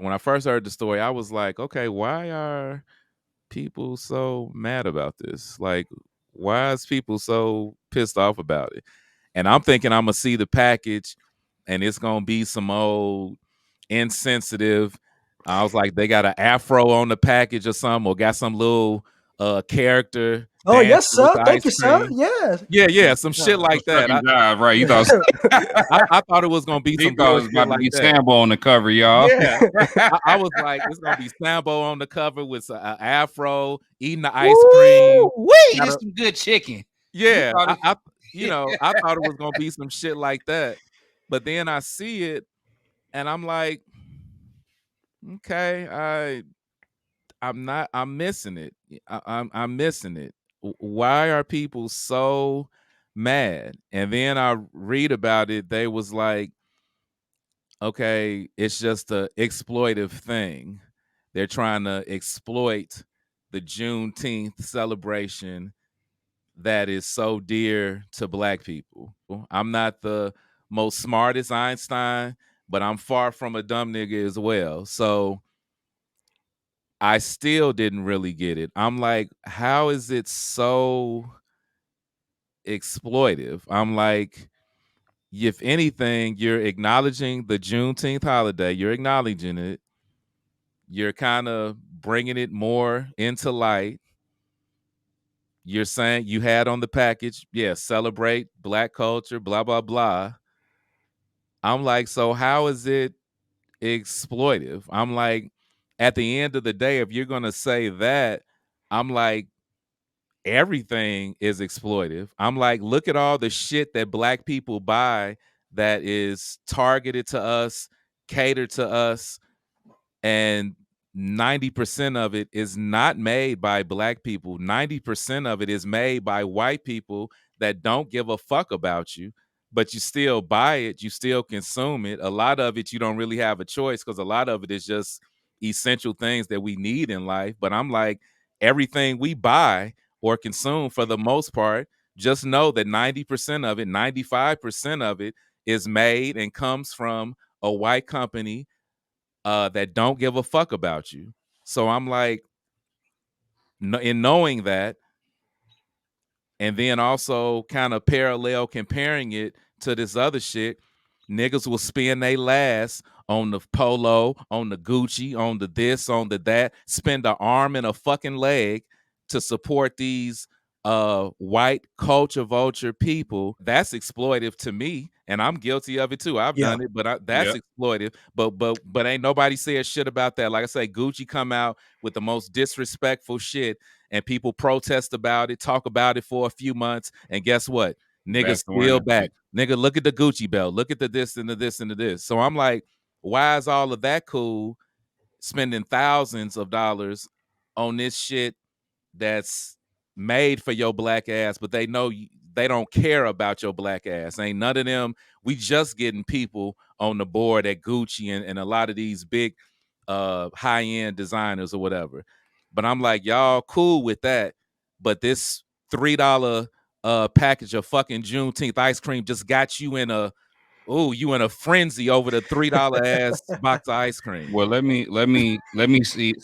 when I first heard the story, I was like, okay, why are people so mad about this? Like, why is people so pissed off about it? And I'm thinking I'm gonna see the package and it's gonna be some old insensitive. I was like, they got an afro on the package or something, or got some little character Oh, dancing yes, with sir. the Thank ice you, sir. cream. Yes. Yeah, some shit No. like that. Fucking God, right? You thought I thought it was gonna be he some thought it was bullshit about to like be that. Sambo on the cover, y'all. Yeah, I was like, it's gonna be Sambo on the cover with an afro eating the ice cream. Woo, wee, Got this a- some good chicken. You yeah, thought I thought it was gonna be some shit like that, but then I see it and I'm like, okay, I'm missing it. I'm missing it. Why are people so mad? And then I read about it. They was like, okay, it's just a exploitive thing. They're trying to exploit the Juneteenth celebration that is so dear to Black people. I'm not the most smartest Einstein, but I'm far from a dumb nigga as well. So I still didn't really get it. I'm like, how is it so exploitive? I'm like, if anything, you're acknowledging the Juneteenth holiday, you're acknowledging it, you're kind of bringing it more into light. You're saying you had on the package, yeah, celebrate Black culture, blah, blah, blah. I'm like, so how is it exploitive? I'm like, at the end of the day, if you're going to say that, I'm like, everything is exploitive. I'm like, look at all the shit that Black people buy that is targeted to us, catered to us, and 90% of it is not made by Black people. 90% of it is made by white people that don't give a fuck about you, but you still buy it, you still consume it. A lot of it you don't really have a choice because a lot of it is just essential things that we need in life. But I'm like, everything we buy or consume for the most part, just know that 90% of it, 95% of it is made and comes from a white company that don't give a fuck about you. So I'm like, in knowing that, and then also kind of parallel comparing it to this other shit, niggas will spend they last on the polo, on the Gucci, on the this, on the that, spend an arm and a fucking leg to support these white culture vulture people. That's exploitive to me, and I'm guilty of it too. I've Yeah. done it, but that's Yep. exploitive. But ain't nobody said shit about that. Like I say, Gucci come out with the most disrespectful shit, and people protest about it, talk about it for a few months, and guess what? Back Niggas to wearing still that back. shit. Nigga, look at the Gucci belt. Look at the this and the this and the this. So I'm like, why is all of that cool? Spending thousands of dollars on this shit that's made for your Black ass, but they know they don't care about your Black ass. Ain't none of them. We just getting people on the board at Gucci and a lot of these big high-end designers or whatever. But I'm like, y'all cool with that. But this $3 package of fucking Juneteenth ice cream just got you in a you in a frenzy over the $3 ass box of ice cream. Well, let me see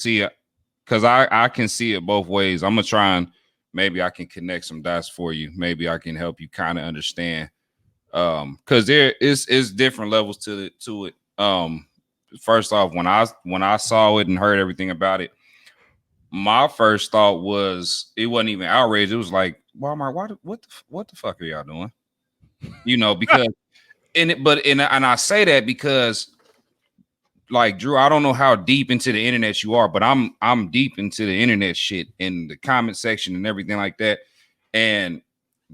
because I can see it both ways. I'm gonna try and maybe I can connect some dots for you. Maybe I can help you kind of understand. Because there is different levels to it. First off, when I saw it and heard everything about it, my first thought was it wasn't even outrage. It was like, Walmart, what the fuck are y'all doing? You know, because and I say that because like Drew, I don't know how deep into the internet you are, but I'm deep into the internet shit in the comment section and everything like that. And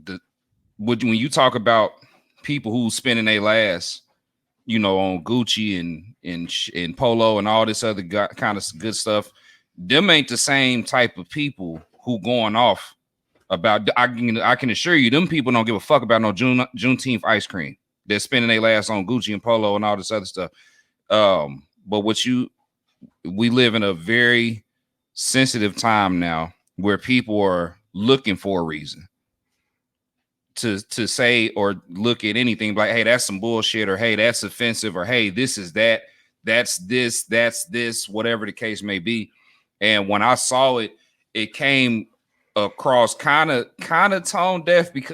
the when you talk about people who spending their last, you know, on Gucci and Polo and all this other kind of good stuff, them ain't the same type of people who going off about. I can assure you, them people don't give a fuck about no Juneteenth ice cream. They're spending their last on Gucci and Polo and all this other stuff. But we live in a very sensitive time now where people are looking for a reason to say or look at anything like, hey, that's some bullshit, or hey, that's offensive, or hey, this is that. that's this, whatever the case may be. And when I saw it, it came across kind of tone deaf because